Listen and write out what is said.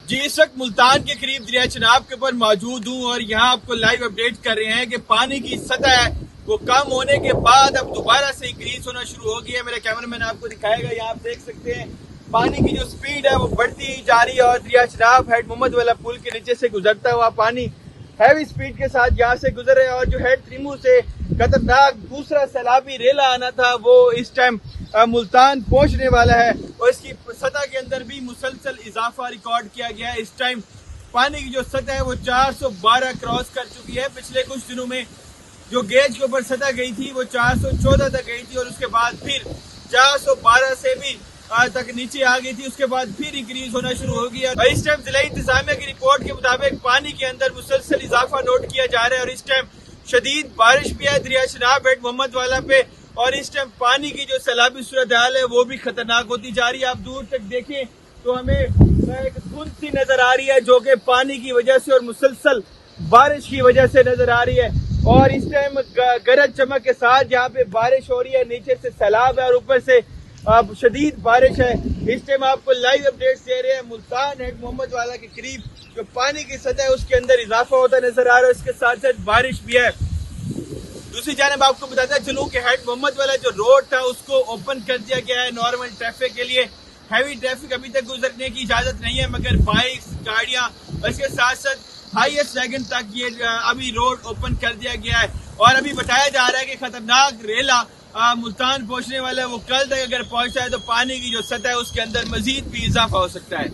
جی اس وقت ملتان کے قریب دریا چناب کے اوپر موجود ہوں اور یہاں آپ کو لائیو اپڈیٹ کر رہے ہیں کہ پانی کی سطح ہے وہ کم ہونے کے بعد اب دوبارہ سے انکریز ہونا شروع ہو گئی ہے۔ میرے کیمرہ مین آپ کو دکھائے گا، یہاں آپ دیکھ سکتے ہیں پانی کی جو سپیڈ ہے وہ بڑھتی جا رہی ہے اور دریا چناب ہیڈ محمد والا پل کے نیچے سے گزرتا ہوا پانی ہیوی سپیڈ کے ساتھ یہاں سے گزر رہے ہیں اور جو ہیڈ تریمو سے خطرناک دوسرا سیلابی ریلا آنا تھا وہ اس ٹائم ملتان پہنچنے والا ہے اور اس کی سطح کے اندر بھی مسلسل اضافہ ریکارڈ کیا گیا ہے۔ اس ٹائم پانی کی جو سطح ہے وہ 412 کراس کر چکی ہے۔ پچھلے کچھ دنوں میں جو گیج کے اوپر سطح گئی تھی وہ 414 تک گئی تھی اور اس کے بعد پھر 412 سے بھی تک نیچے آ گئی تھی، اس کے بعد پھر انکریز ہونا شروع ہو گیا اور اس ٹائم ضلعی انتظامیہ کی رپورٹ کے مطابق پانی کے اندر مسلسل اضافہ نوٹ کیا جا رہا ہے اور اس ٹائم شدید بارش بھی ہے دریا چناب ہیڈ محمد والا پہ اور اس ٹائم پانی کی جو سیلابی صورتحال ہے وہ بھی خطرناک ہوتی جا رہی ہے۔ آپ دور تک دیکھیں تو ہمیں ایک دھند سی نظر آ رہی ہے جو کہ پانی کی وجہ سے اور مسلسل بارش کی وجہ سے نظر آ رہی ہے اور اس ٹائم گرج چمک کے ساتھ یہاں پہ بارش ہو رہی ہے، نیچے سے سیلاب ہے اور اوپر سے شدید بارش ہے۔ اس ٹائم آپ کو لائیو اپڈیٹس دے رہے ہیں ملتان ہیڈ محمد والا کے قریب جو پانی کی سطح ہے اس کے اندر اضافہ ہوتا نظر آ رہا ہے، اس کے ساتھ ساتھ بارش بھی ہے۔ دوسری جانب آپ کو بتاتا چلوں کہ ہیڈ محمد والا جو روڈ تھا اس کو اوپن کر دیا گیا ہے نارمل ٹریفک کے لیے۔ ہیوی ٹریفک ابھی تک گزرنے کی اجازت نہیں ہے مگر بائکس گاڑیاں اس کے ساتھ ساتھ ہائیسٹ ویگن تک یہ ابھی روڈ اوپن کر دیا گیا ہے اور ابھی بتایا جا رہا ہے کہ خطرناک ریلا ملتان پہنچنے والا ہے، وہ کل تک اگر پہنچتا ہے تو پانی کی جو سطح ہے اس کے اندر مزید بھی اضافہ ہو سکتا ہے۔